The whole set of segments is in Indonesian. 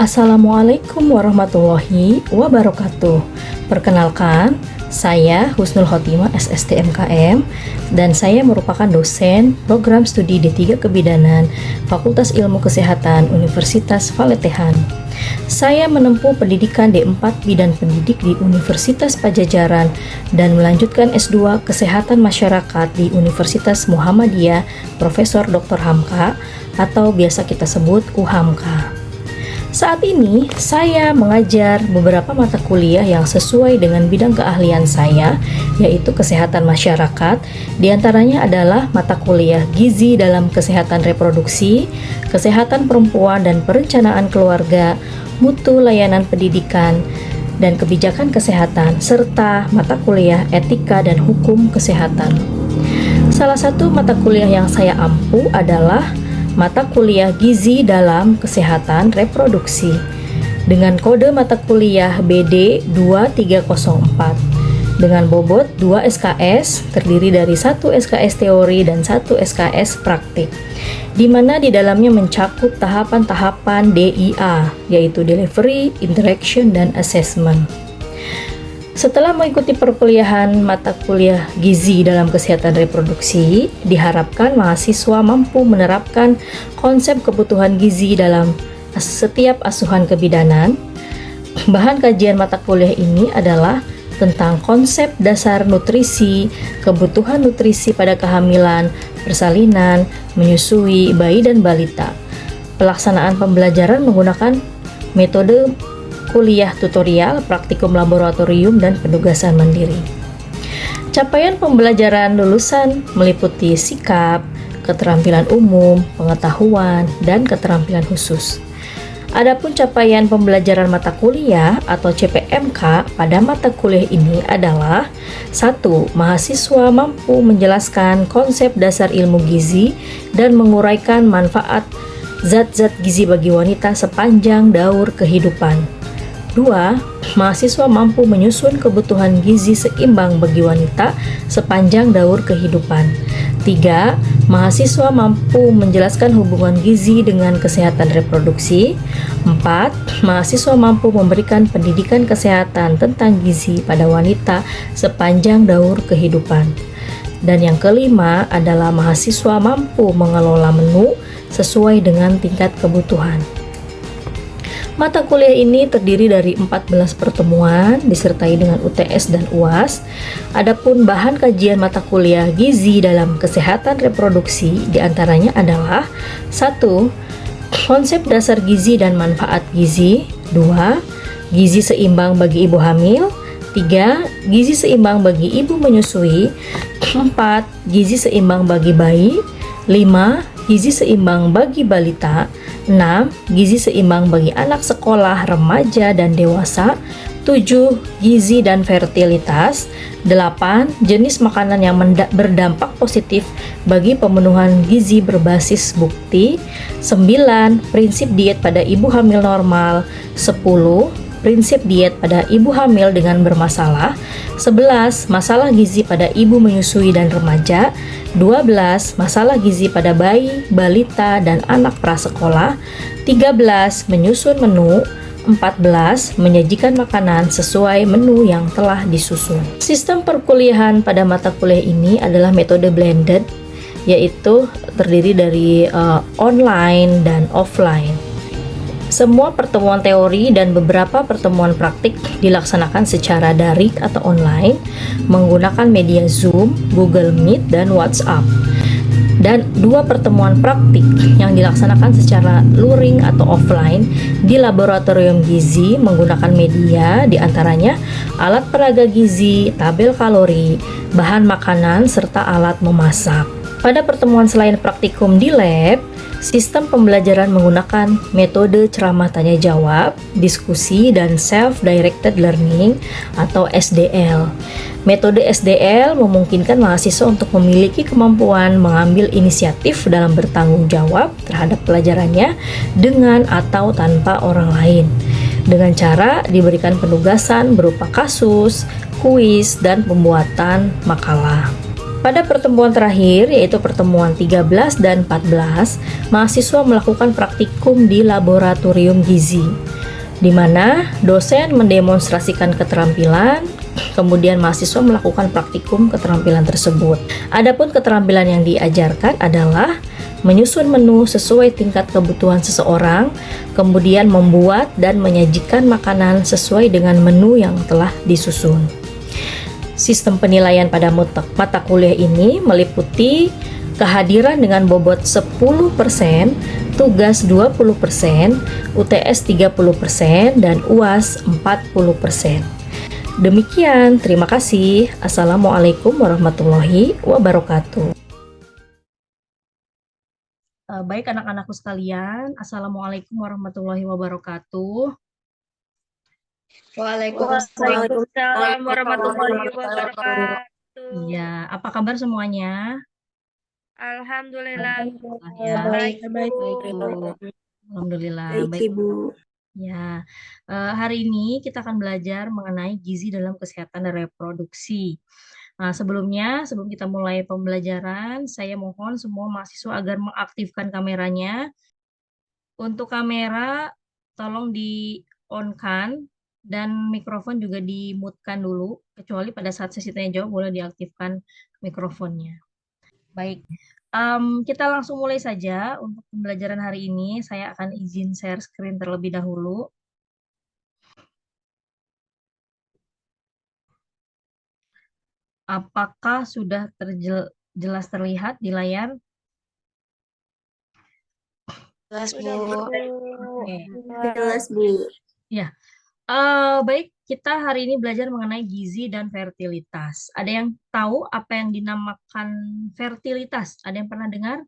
Assalamualaikum warahmatullahi wabarakatuh. Perkenalkan, saya Husnul Khotimah SST/MKM dan saya merupakan dosen program studi D3 Kebidanan Fakultas Ilmu Kesehatan Universitas Valetehan. Saya menempuh pendidikan D4 Bidan Pendidik di Universitas Padjadjaran dan melanjutkan S2 Kesehatan Masyarakat di Universitas Muhammadiyah Profesor Dr. Hamka atau biasa kita sebut UHAMKA. Saat ini, saya mengajar beberapa mata kuliah yang sesuai dengan bidang keahlian saya, yaitu kesehatan masyarakat. Di antaranya adalah mata kuliah gizi dalam kesehatan reproduksi, kesehatan perempuan dan perencanaan keluarga, mutu layanan pendidikan, dan kebijakan kesehatan, serta mata kuliah etika dan hukum kesehatan. Salah satu mata kuliah yang saya ampu adalah mata kuliah gizi dalam kesehatan reproduksi dengan kode mata kuliah BD 2304 dengan bobot 2 SKS terdiri dari 1 SKS teori dan 1 SKS praktik, di mana di dalamnya mencakup tahapan-tahapan DIA, yaitu Delivery, Interaction, dan Assessment. Setelah mengikuti perkuliahan mata kuliah gizi dalam kesehatan reproduksi, diharapkan mahasiswa mampu menerapkan konsep kebutuhan gizi dalam setiap asuhan kebidanan. Bahan kajian mata kuliah ini adalah tentang konsep dasar nutrisi, kebutuhan nutrisi pada kehamilan, persalinan, menyusui, bayi dan balita. Pelaksanaan pembelajaran menggunakan metode kuliah tutorial, praktikum laboratorium, dan penugasan mandiri. Capaian pembelajaran lulusan meliputi sikap, keterampilan umum, pengetahuan, dan keterampilan khusus. Adapun capaian pembelajaran mata kuliah atau CPMK pada mata kuliah ini adalah 1. Mahasiswa mampu menjelaskan konsep dasar ilmu gizi dan menguraikan manfaat zat-zat gizi bagi wanita sepanjang daur kehidupan. 2. Mahasiswa mampu menyusun kebutuhan gizi seimbang bagi wanita sepanjang daur kehidupan. 3. Mahasiswa mampu menjelaskan hubungan gizi dengan kesehatan reproduksi. 4. Mahasiswa mampu memberikan pendidikan kesehatan tentang gizi pada wanita sepanjang daur kehidupan. Dan yang kelima adalah mahasiswa mampu mengelola menu sesuai dengan tingkat kebutuhan. Mata kuliah ini terdiri dari 14 pertemuan disertai dengan UTS dan UAS. Adapun bahan kajian mata kuliah gizi dalam kesehatan reproduksi diantaranya adalah 1. Konsep dasar gizi dan manfaat gizi. 2. Gizi seimbang bagi ibu hamil. 3. Gizi seimbang bagi ibu menyusui. 4. Gizi seimbang bagi bayi. 5. Gizi seimbang bagi balita. 6. Gizi seimbang bagi anak sekolah, remaja, dan dewasa. 7. Gizi dan fertilitas. 8. Jenis makanan yang berdampak positif bagi pemenuhan gizi berbasis bukti. 9. Prinsip diet pada ibu hamil normal. 10. Prinsip diet pada ibu hamil dengan bermasalah. 11. Masalah gizi pada ibu menyusui dan remaja. 12. Masalah gizi pada bayi, balita, dan anak prasekolah. 13. Menyusun menu. 14. Menyajikan makanan sesuai menu yang telah disusun. Sistem perkuliahan pada mata kuliah ini adalah metode blended, yaitu terdiri dari online dan offline. Semua pertemuan teori dan beberapa pertemuan praktik dilaksanakan secara daring atau online menggunakan media Zoom, Google Meet, dan WhatsApp. Dan 2 pertemuan praktik yang dilaksanakan secara luring atau offline di laboratorium gizi menggunakan media diantaranya alat peraga gizi, tabel kalori, bahan makanan, serta alat memasak. Pada pertemuan selain praktikum di lab, sistem pembelajaran menggunakan metode ceramah tanya jawab, diskusi, dan self-directed learning atau SDL. Metode SDL memungkinkan mahasiswa untuk memiliki kemampuan mengambil inisiatif dalam bertanggung jawab terhadap pelajarannya dengan atau tanpa orang lain, dengan cara diberikan penugasan berupa kasus, kuis, dan pembuatan makalah. Pada pertemuan terakhir, yaitu pertemuan 13 dan 14, mahasiswa melakukan praktikum di laboratorium gizi. di mana dosen mendemonstrasikan keterampilan, kemudian mahasiswa melakukan praktikum keterampilan tersebut. Adapun keterampilan yang diajarkan adalah menyusun menu sesuai tingkat kebutuhan seseorang, kemudian membuat dan menyajikan makanan sesuai dengan menu yang telah disusun. Sistem penilaian pada mata kuliah ini meliputi kehadiran dengan bobot 10%, tugas 20%, UTS 30%, dan UAS 40%. Demikian, terima kasih. Assalamualaikum warahmatullahi wabarakatuh. Baik anak-anakku sekalian, Assalamualaikum warahmatullahi wabarakatuh. Waalaikumsalam warahmatullahi wabarakatuh. Iya, apa kabar semuanya? Alhamdulillah. Ya, Baik, Baik, Bu. alhamdulillah. baik Ibu. Ya, hari ini kita akan belajar mengenai gizi dalam kesehatan dan reproduksi. Nah, sebelum kita mulai pembelajaran, saya mohon semua mahasiswa agar mengaktifkan kameranya. Untuk kamera, tolong di-on-kan dan mikrofon juga di-mute-kan dulu, kecuali pada saat sesi tanya jawab boleh diaktifkan mikrofonnya. Baik, kita langsung mulai saja untuk pembelajaran hari ini. Saya akan izin share screen terlebih dahulu. Apakah sudah jelas terlihat di layar? Jelas Sudah, Bu. Oke. Jelas Bu. Ya, baik, kita hari ini belajar mengenai gizi dan fertilitas. Ada yang tahu apa yang dinamakan fertilitas? Ada yang pernah dengar?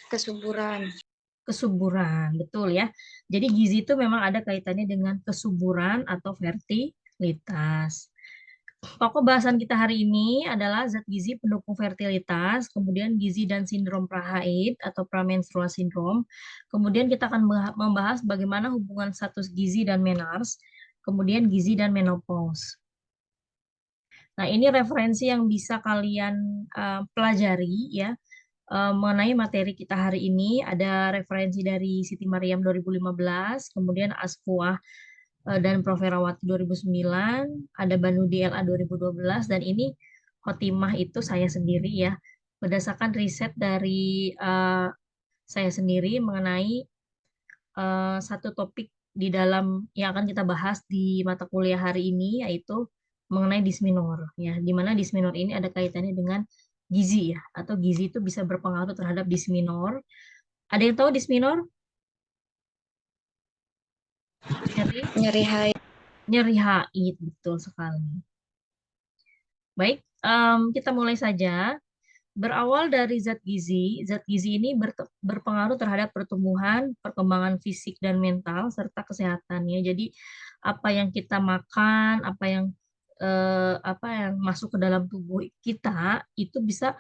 Kesuburan. Kesuburan, betul ya. Jadi gizi itu memang ada kaitannya dengan kesuburan atau fertilitas. Pokok bahasan kita hari ini adalah zat gizi pendukung fertilitas, kemudian gizi dan sindrom prahaid atau pramenstrual syndrome. Kemudian kita akan membahas bagaimana hubungan status gizi dan menars, kemudian gizi dan menopause. Nah, ini referensi yang bisa kalian pelajari ya mengenai materi kita hari ini. Ada referensi dari Siti Maryam 2015, kemudian Asfuah dan Prof. Herawati 2009, ada Banudi LA 2012, dan ini Khotimah itu saya sendiri ya, berdasarkan riset dari saya sendiri mengenai satu topik di dalam yang akan kita bahas di mata kuliah hari ini, yaitu mengenai disminor ya, di mana disminor ini ada kaitannya dengan gizi ya, atau gizi itu bisa berpengaruh terhadap disminor. Ada yang tahu disminor? Nyeri haid. Nyeri haid, betul sekali. Baik, kita mulai saja. Berawal dari zat gizi ini berpengaruh terhadap pertumbuhan, perkembangan fisik dan mental, serta kesehatannya. Jadi, apa yang kita makan, apa yang masuk ke dalam tubuh kita, itu bisa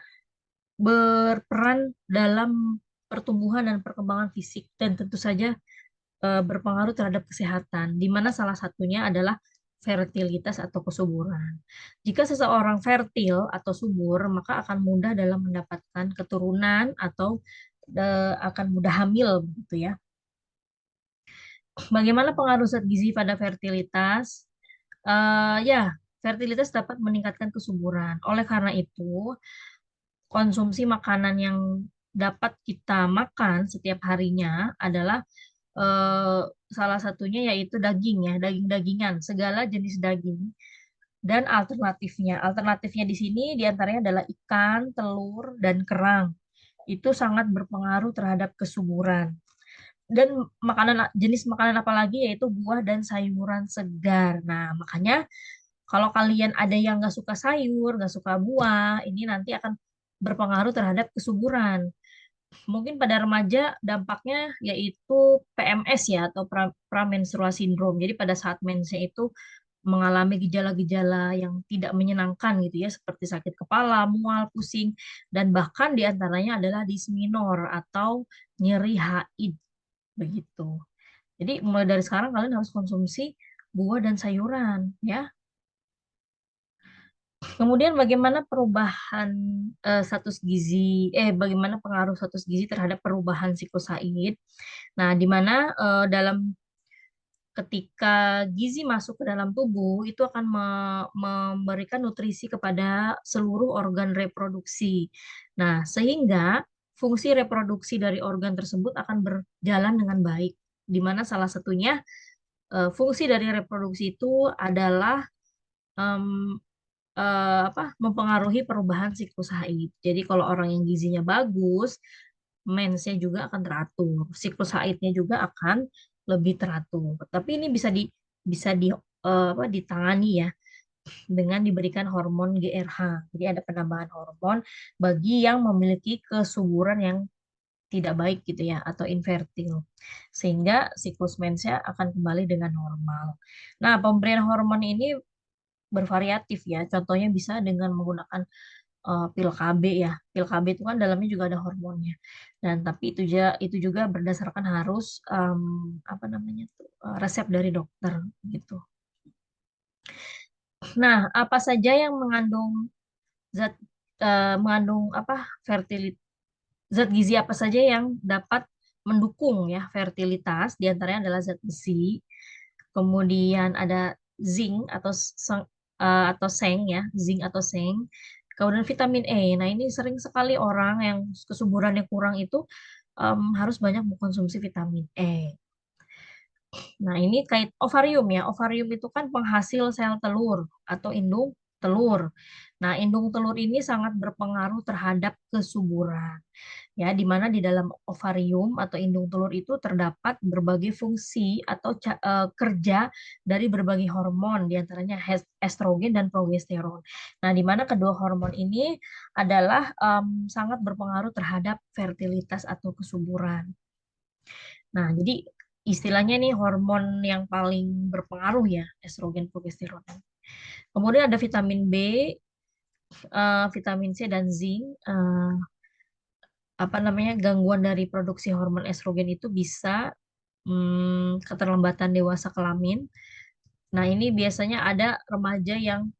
berperan dalam pertumbuhan dan perkembangan fisik, dan tentu saja berpengaruh terhadap kesehatan, di mana salah satunya adalah fertilitas atau kesuburan. Jika seseorang fertil atau subur, maka akan mudah dalam mendapatkan keturunan atau akan mudah hamil, begitu ya. Bagaimana pengaruh zat gizi pada fertilitas? Ya, fertilitas dapat meningkatkan kesuburan. Oleh karena itu, konsumsi makanan yang dapat kita makan setiap harinya adalah eh, salah satunya yaitu daging ya, daging-dagingan, segala jenis daging dan alternatifnya. Alternatifnya di sini diantaranya adalah ikan, telur, dan kerang. Itu sangat berpengaruh terhadap kesuburan. Dan jenis makanan apalagi yaitu buah dan sayuran segar. Nah, makanya kalau kalian ada yang nggak suka sayur, nggak suka buah, ini nanti akan berpengaruh terhadap kesuburan. Mungkin pada remaja dampaknya yaitu PMS ya, atau pramenstrual syndrome. Jadi pada saat mensnya itu mengalami gejala-gejala yang tidak menyenangkan gitu ya, seperti sakit kepala, mual, pusing, dan bahkan diantaranya adalah disminor atau nyeri haid begitu. Jadi mulai dari sekarang kalian harus konsumsi buah dan sayuran ya. Kemudian bagaimana perubahan bagaimana pengaruh status gizi terhadap perubahan siklus haid? Nah, di mana dalam ketika gizi masuk ke dalam tubuh itu akan memberikan nutrisi kepada seluruh organ reproduksi. Nah, sehingga fungsi reproduksi dari organ tersebut akan berjalan dengan baik, di mana salah satunya fungsi dari reproduksi itu adalah em, mempengaruhi perubahan siklus haid. Jadi kalau orang yang gizinya bagus, mensnya juga akan teratur, siklus haidnya juga akan lebih teratur. Tapi ini bisa ditangani ya dengan diberikan hormon GRH. Jadi ada penambahan hormon bagi yang memiliki kesuburan yang tidak baik gitu ya atau infertil. Sehingga siklus mensnya akan kembali dengan normal. Nah, pemberian hormon ini bervariatif ya. Contohnya bisa dengan menggunakan pil KB ya. Pil KB itu kan dalamnya juga ada hormonnya. Dan tapi itu juga berdasarkan harus apa namanya tuh resep dari dokter gitu. Nah, apa saja yang zat mengandung apa fertilitas zat gizi apa saja yang dapat mendukung ya fertilitas, diantaranya adalah zat besi, kemudian ada zinc atau seng ya, zinc atau seng, kemudian vitamin E. Nah, ini sering sekali orang yang kesuburannya kurang itu harus banyak mengkonsumsi vitamin E. Nah, ini kait ovarium ya. Ovarium itu kan penghasil sel telur atau indung telur. Nah, indung telur ini sangat berpengaruh terhadap kesuburan. Ya, di mana di dalam ovarium atau indung telur itu terdapat berbagai fungsi atau kerja dari berbagai hormon, diantaranya estrogen dan progesteron. Nah, di mana kedua hormon ini adalah sangat berpengaruh terhadap fertilitas atau kesuburan. Nah, jadi istilahnya nih hormon yang paling berpengaruh ya, estrogen, progesteron. Kemudian ada vitamin B, vitamin C dan zinc. Apa namanya gangguan dari produksi hormon estrogen itu bisa keterlambatan dewasa kelamin. Nah, ini biasanya ada remaja yang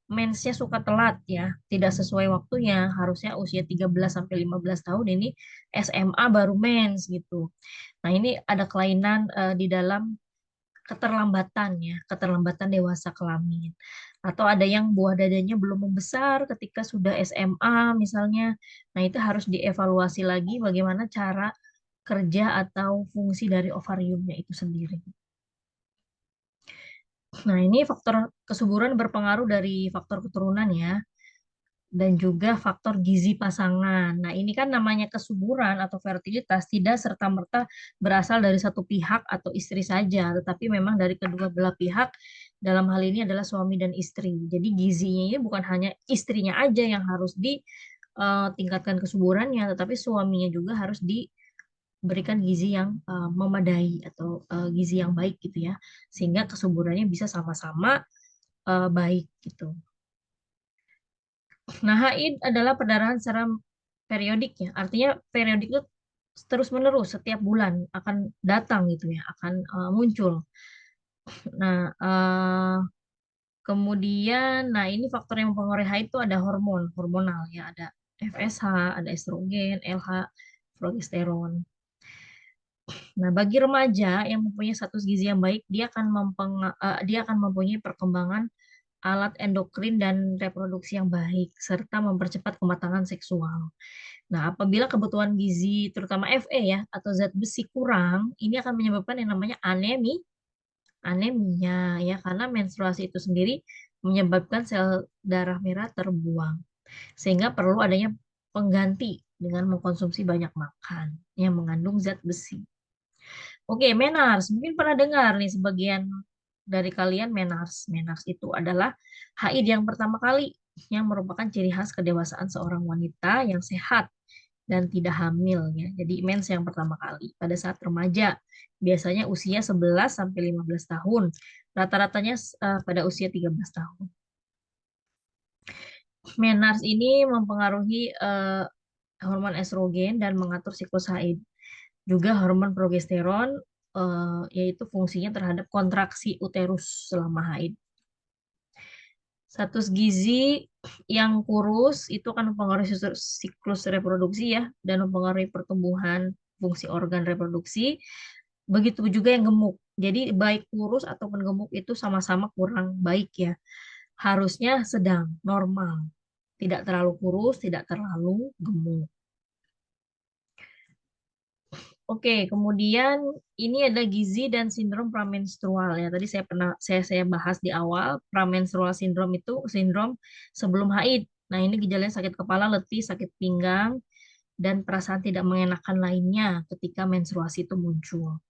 mensnya suka telat ya, tidak sesuai waktunya. Harusnya usia 13 sampai 15 tahun ini SMA baru mens gitu. Nah, ini ada kelainan di dalam keterlambatan ya, keterlambatan dewasa kelamin. Atau ada yang buah dadanya belum membesar ketika sudah SMA misalnya. Nah, itu harus dievaluasi lagi bagaimana cara kerja atau fungsi dari ovariumnya itu sendiri. Nah, ini faktor kesuburan berpengaruh dari faktor keturunan ya, dan juga faktor gizi pasangan. Nah, ini kan namanya kesuburan atau fertilitas tidak serta-merta berasal dari satu pihak atau istri saja, tetapi memang dari kedua belah pihak. Dalam hal ini adalah suami dan istri. Jadi gizinya ini bukan hanya istrinya aja yang harus ditingkatkan kesuburannya, tetapi suaminya juga harus diberikan gizi yang memadai atau gizi yang baik gitu ya, sehingga kesuburannya bisa sama-sama baik gitu. Nah, haid adalah perdarahan secara periodik ya. Artinya periodik itu terus-menerus setiap bulan akan datang gitu ya, akan muncul. Nah, kemudian nah ini faktor yang mempengaruhi haid itu ada hormonal ya, ada FSH, ada estrogen, LH, progesteron. Nah, bagi remaja yang mempunyai status gizi yang baik, dia akan mempunyai perkembangan alat endokrin dan reproduksi yang baik, serta mempercepat kematangan seksual. Nah, apabila kebutuhan gizi, terutama Fe ya, atau zat besi kurang, ini akan menyebabkan yang namanya anemia ya, karena menstruasi itu sendiri menyebabkan sel darah merah terbuang. Sehingga perlu adanya pengganti dengan mengkonsumsi banyak makan yang mengandung zat besi. Oke, menars. Mungkin pernah dengar nih sebagian dari kalian menars. Menars itu adalah haid yang pertama kali yang merupakan ciri khas kedewasaan seorang wanita yang sehat dan tidak hamil ya. Jadi mens yang pertama kali pada saat remaja. Biasanya usia 11 sampai 15 tahun. Rata-ratanya pada usia 13 tahun. Menars ini mempengaruhi hormon estrogen dan mengatur siklus haid. Juga hormon progesteron yaitu fungsinya terhadap kontraksi uterus selama haid. Status gizi yang kurus itu akan mempengaruhi siklus reproduksi ya, dan mempengaruhi pertumbuhan fungsi organ reproduksi. Begitu juga yang gemuk. Jadi baik kurus ataupun gemuk itu sama-sama kurang baik ya. Harusnya sedang, normal. Tidak terlalu kurus, tidak terlalu gemuk. Oke, kemudian ini ada gizi dan sindrom pramenstrual ya. Tadi saya bahas di awal, pramenstrual syndrome itu sindrom sebelum haid. Nah, ini gejalanya sakit kepala, letih, sakit pinggang, dan perasaan tidak mengenakan lainnya ketika menstruasi itu muncul.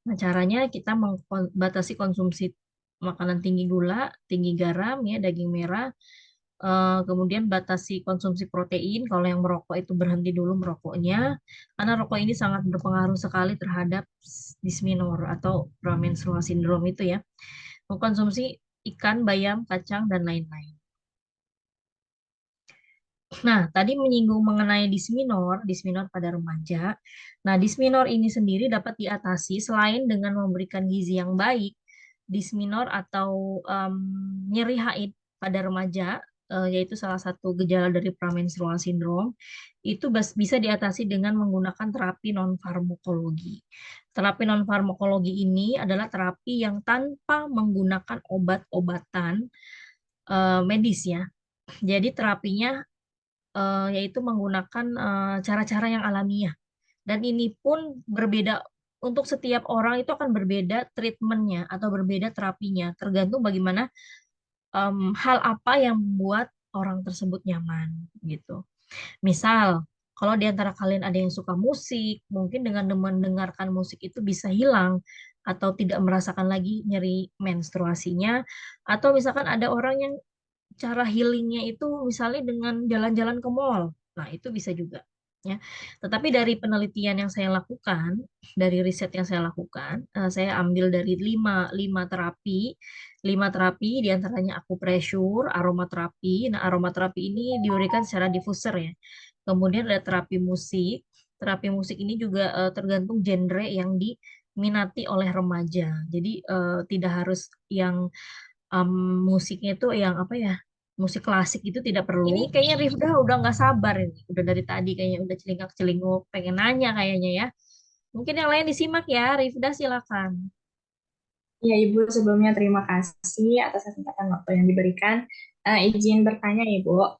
Nah, caranya kita membatasi konsumsi makanan tinggi gula, tinggi garam ya, daging merah. Kemudian batasi konsumsi protein. Kalau yang merokok itu berhenti dulu merokoknya, karena rokok ini sangat berpengaruh sekali terhadap dysmenorrhea atau premenstrual syndrome itu ya. Mengkonsumsi ikan, bayam, kacang, dan lain-lain. Nah, tadi menyinggung mengenai dysmenor pada remaja. Nah, dysmenor ini sendiri dapat diatasi selain dengan memberikan gizi yang baik. Dysmenor atau nyeri haid pada remaja, yaitu salah satu gejala dari premenstrual syndrome, itu bisa diatasi dengan menggunakan terapi non-farmakologi. Terapi non-farmakologi ini adalah terapi yang tanpa menggunakan obat-obatan medis ya. Jadi terapinya yaitu menggunakan cara-cara yang alamiah. Dan ini pun berbeda untuk setiap orang itu akan berbeda treatmentnya atau berbeda terapinya, tergantung bagaimana hal apa yang membuat orang tersebut nyaman gitu. Misal, kalau di antara kalian ada yang suka musik, mungkin dengan mendengarkan musik itu bisa hilang atau tidak merasakan lagi nyeri menstruasinya, atau misalkan ada orang yang cara healingnya itu misalnya dengan jalan-jalan ke mall. Nah, itu bisa juga. Ya. Tetapi dari penelitian yang saya lakukan, dari riset yang saya lakukan, saya ambil dari lima terapi diantaranya akupressure, aromaterapi. Nah, aromaterapi ini diberikan secara diffuser ya. Kemudian ada terapi musik. Terapi musik ini juga tergantung genre yang diminati oleh remaja. Jadi tidak harus yang em, musiknya itu yang apa ya, musik klasik itu tidak perlu. Ini kayaknya Rifda udah nggak sabar ini, udah dari tadi kayaknya udah celingak-celinguk pengen nanya kayaknya ya. Mungkin yang lain disimak ya, Rifda silakan. Ya, Ibu, sebelumnya terima kasih atas kesempatan waktu yang diberikan. Izin bertanya, Ibu,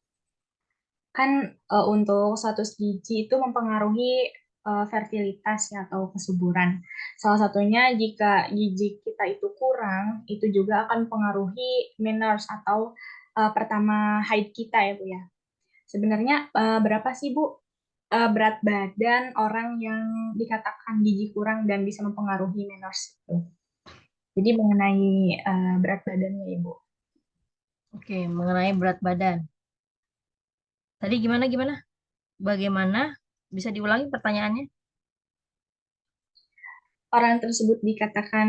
kan untuk status gizi itu mempengaruhi fertilitas ya, atau kesuburan. Salah satunya jika gizi kita itu kurang, itu juga akan mempengaruhi menarche atau pertama haid kita ya, Bu ya. Sebenarnya berapa sih, Bu, berat badan orang yang dikatakan gizi kurang dan bisa mempengaruhi menarche itu? Jadi mengenai berat badannya, Ibu. Oke, mengenai berat badan. Tadi gimana gimana? Bagaimana? Bisa diulangi pertanyaannya? Orang tersebut dikatakan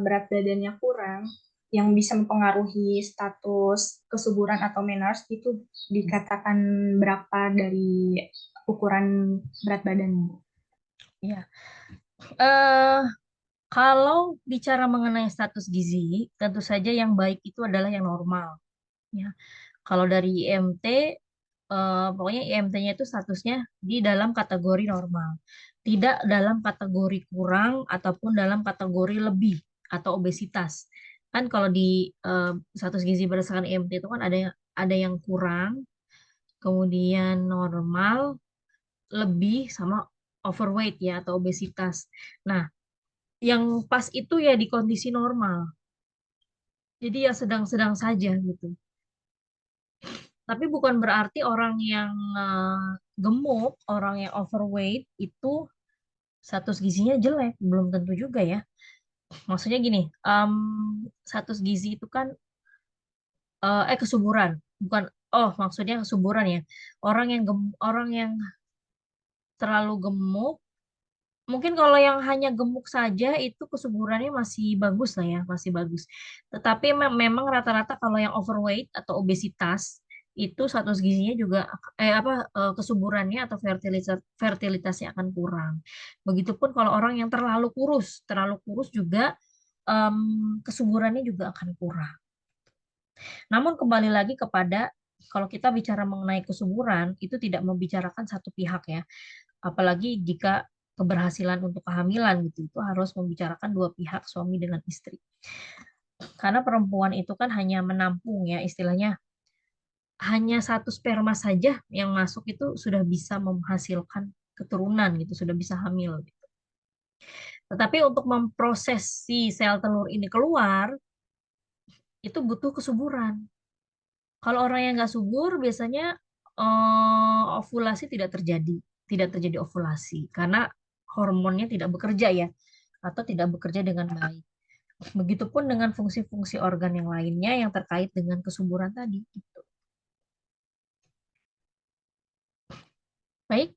berat badannya kurang, yang bisa mempengaruhi status kesuburan atau menarche itu dikatakan berapa dari ukuran berat badannya, Bu? Ya. Eh kalau bicara mengenai status gizi, tentu saja yang baik itu adalah yang normal. Ya. Kalau dari IMT, pokoknya IMT-nya itu statusnya di dalam kategori normal, tidak dalam kategori kurang ataupun dalam kategori lebih atau obesitas. Kan kalau di status gizi berdasarkan IMT itu kan ada yang kurang, kemudian normal, lebih sama overweight ya atau obesitas. Nah, yang pas itu ya di kondisi normal. Jadi ya sedang-sedang saja gitu. Tapi bukan berarti orang yang gemuk, orang yang overweight itu status gizinya jelek, belum tentu juga ya. Maksudnya gini, status gizi itu kan kesuburan, bukan. Oh, maksudnya kesuburan ya. Orang yang terlalu gemuk, mungkin kalau yang hanya gemuk saja itu kesuburannya masih bagus lah ya, masih bagus. Tetapi memang rata-rata kalau yang overweight atau obesitas itu status gizinya juga kesuburannya atau fertilitasnya akan kurang. Begitupun kalau orang yang terlalu kurus juga kesuburannya juga akan kurang. Namun kembali lagi kepada kalau kita bicara mengenai kesuburan itu tidak membicarakan satu pihak ya. Apalagi jika keberhasilan untuk kehamilan gitu, itu harus membicarakan dua pihak, suami dengan istri. Karena perempuan itu kan hanya menampung ya, istilahnya hanya satu sperma saja yang masuk itu sudah bisa menghasilkan keturunan gitu, sudah bisa hamil gitu. Tetapi untuk memproses si sel telur ini keluar itu butuh kesuburan. Kalau orang yang nggak subur biasanya ovulasi tidak terjadi ovulasi karena hormonnya tidak bekerja ya, atau tidak bekerja dengan baik. Begitupun dengan fungsi-fungsi organ yang lainnya yang terkait dengan kesuburan tadi. Gitu. Baik,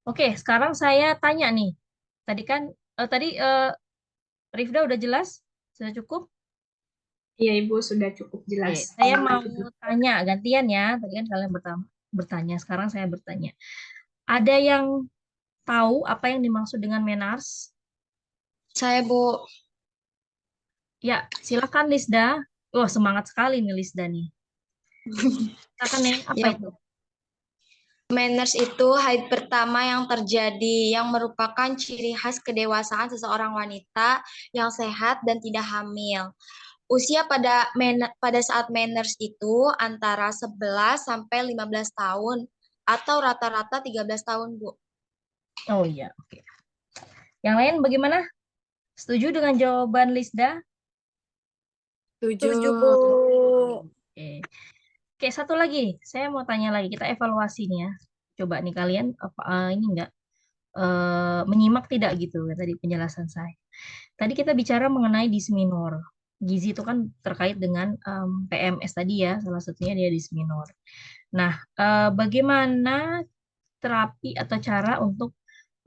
oke. Sekarang saya tanya nih. Tadi Rifda udah jelas, sudah cukup. Iya, Ibu, sudah cukup Oke, jelas. saya mau tanya gantian ya. Tadi kan kalian bertanya, sekarang saya bertanya. Ada yang tahu apa yang dimaksud dengan menars? Saya, Bu. Ya, silakan Lisda. Wah, semangat sekali nih Lisda nih. Silakan ya, apa Ya, itu? manners itu haid pertama yang terjadi, yang merupakan ciri khas kedewasaan seseorang wanita yang sehat dan tidak hamil. Usia pada saat manners itu antara 11 sampai 15 tahun atau rata-rata 13 tahun, Bu. Oh iya, oke. Yang lain bagaimana? Setuju dengan jawaban Lisda? Setuju. Bu. Oke. Oke, satu lagi. Saya mau tanya lagi. Kita evaluasi nih ya. Coba nih kalian ini enggak menyimak tidak gitu ya, tadi penjelasan saya. Tadi kita bicara mengenai disminor. Gizi itu kan terkait dengan PMS tadi ya, salah satunya dia disminor. Nah, bagaimana terapi atau cara untuk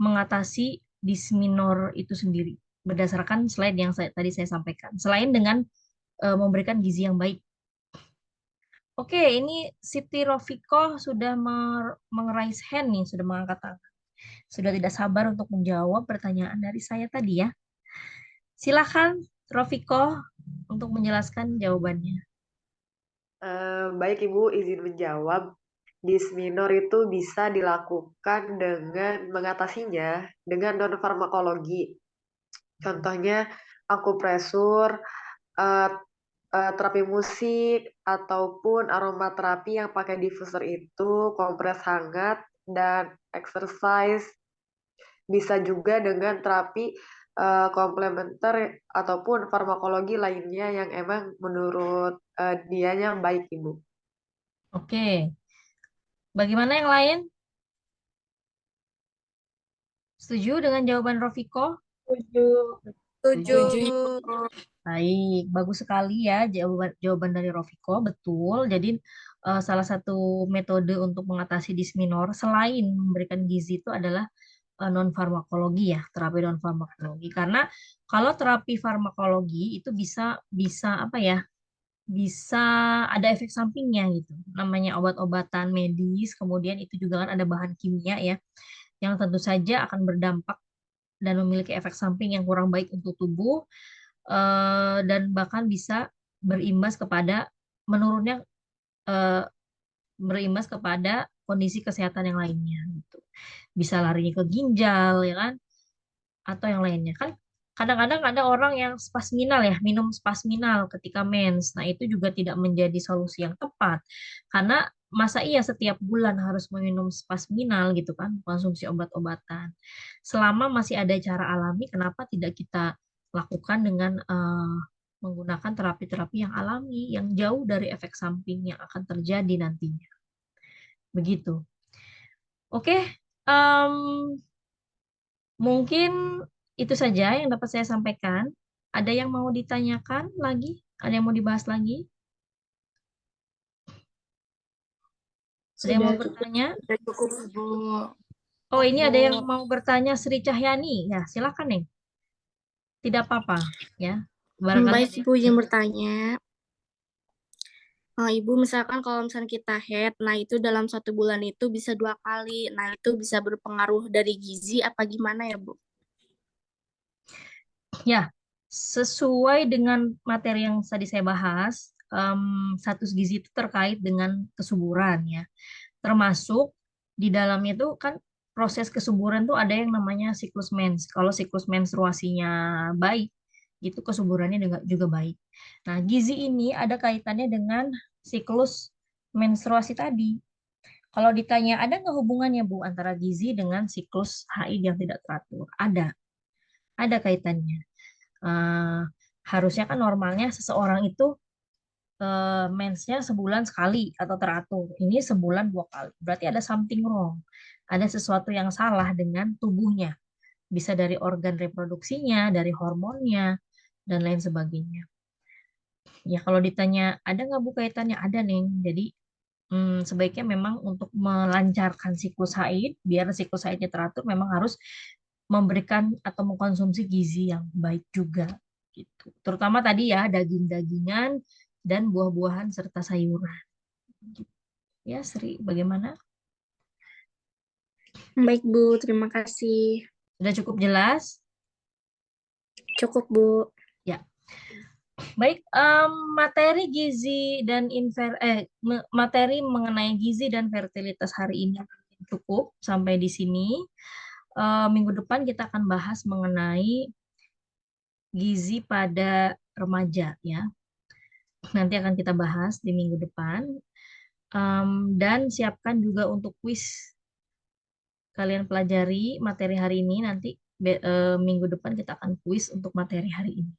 mengatasi disminor itu sendiri berdasarkan slide yang tadi saya sampaikan. Selain dengan memberikan gizi yang baik. Oke, ini Siti Rofiko sudah meng-raise hand nih, sudah mengangkat tangan. Sudah tidak sabar untuk menjawab pertanyaan dari saya tadi ya. Silakan Rofiko untuk menjelaskan jawabannya. Baik Ibu, izin menjawab. Dysminor itu bisa dilakukan dengan mengatasinya dengan non-farmakologi. Contohnya akupresur, eh, terapi musik, ataupun aromaterapi yang pakai diffuser itu, kompres hangat, dan exercise. Bisa juga dengan terapi komplementer ataupun farmakologi lainnya yang emang menurut dianya baik, Ibu. Oke, bagaimana yang lain? Setuju dengan jawaban Rofiko? Setuju. Setuju. Baik, bagus sekali ya jawaban dari Rofiko, betul. Jadi salah satu metode untuk mengatasi disminor selain memberikan gizi itu adalah non farmakologi ya, terapi non farmakologi. Karena kalau terapi farmakologi itu bisa bisa apa ya? Bisa ada efek sampingnya gitu. Namanya obat-obatan medis, kemudian itu juga kan ada bahan kimia ya, yang tentu saja akan berdampak dan memiliki efek samping yang kurang baik untuk tubuh, dan bahkan bisa berimbas kepada menurunnya eh, berimbas kepada kondisi kesehatan yang lainnya gitu. Bisa larinya ke ginjal ya kan, atau yang lainnya kan. Kadang-kadang ada orang yang spasminal ya, minum spasminal ketika mens. Nah, itu juga tidak menjadi solusi yang tepat. Karena masa iya setiap bulan harus meminum spasminal gitu kan, konsumsi obat-obatan. Selama masih ada cara alami, kenapa tidak kita lakukan dengan menggunakan terapi-terapi yang alami, yang jauh dari efek samping yang akan terjadi nantinya. Begitu. Oke, em, mungkin itu saja yang dapat saya sampaikan. Ada yang mau ditanyakan lagi? Ada yang mau dibahas lagi? Ada yang Sudah mau cukup. bertanya? Sudah cukup, Bu. Oh, ini ada yang mau bertanya, Sri Cahyani. Ya, silakan nih. Tidak apa-apa, ya. Barangkali Baik, ada yang- Ibu izin bertanya. Ibu, misalkan kalau misalnya kita head, nah itu dalam 1 bulan itu bisa 2 kali. Nah, itu bisa berpengaruh dari gizi apa gimana ya, Bu? Ya, sesuai dengan materi yang tadi saya bahas, status gizi itu terkait dengan kesuburan ya. Termasuk di dalamnya itu kan proses kesuburan tuh ada yang namanya siklus mens. Kalau siklus menstruasinya baik, itu kesuburannya juga baik. Nah, gizi ini ada kaitannya dengan siklus menstruasi tadi. Kalau ditanya ada nggak hubungannya Bu antara gizi dengan siklus haid yang tidak teratur? Ada kaitannya. Eh, Harusnya kan normalnya seseorang itu mensnya sebulan sekali atau teratur. Ini sebulan 2 kali. Berarti ada something wrong. Ada sesuatu yang salah dengan tubuhnya. Bisa dari organ reproduksinya, dari hormonnya, dan lain sebagainya. Ya kalau ditanya ada nggak Bu kaitannya? Ada Neng. Jadi sebaiknya memang untuk melancarkan siklus haid, biar siklus haidnya teratur, memang harus memberikan atau mengkonsumsi gizi yang baik juga. Gitu. Terutama tadi ya daging-dagingan dan buah-buahan serta sayuran. Ya, Sri, bagaimana? Baik, Bu. Terima kasih. Sudah cukup jelas? Cukup, Bu. Ya. Baik, materi gizi dan materi mengenai gizi dan fertilitas hari ini cukup sampai di sini. Minggu depan kita akan bahas mengenai gizi pada remaja ya. Nanti akan kita bahas di minggu depan. Dan siapkan juga untuk kuis. Kalian pelajari materi hari ini, nanti minggu depan kita akan kuis untuk materi hari ini.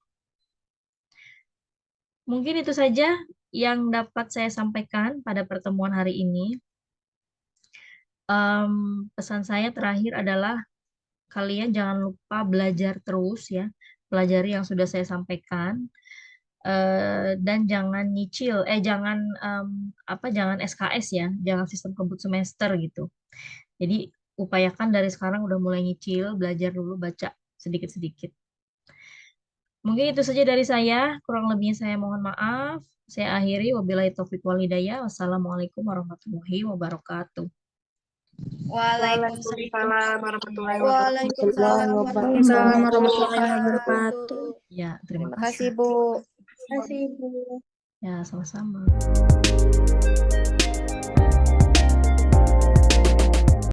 Mungkin itu saja yang dapat saya sampaikan pada pertemuan hari ini. Pesan saya terakhir adalah kalian jangan lupa belajar terus ya, pelajari yang sudah saya sampaikan. Dan jangan nyicil, jangan SKS ya, jangan sistem kebut semester gitu. Jadi upayakan dari sekarang udah mulai nyicil, belajar dulu baca sedikit-sedikit. Mungkin itu saja dari saya, kurang lebihnya saya mohon maaf. Saya akhiri, wabillahi taufiq wal hidayah. Wassalamualaikum warahmatullahi wabarakatuh. Waalaikumsalam warahmatullahi Waalaikumsalam Waalaikumsalam warahmatullahi warahmatullahi wabarakatuh. Ya, terima Terima kasih, kasih. Bu. Terima kasih, Bu. Ya, sama-sama.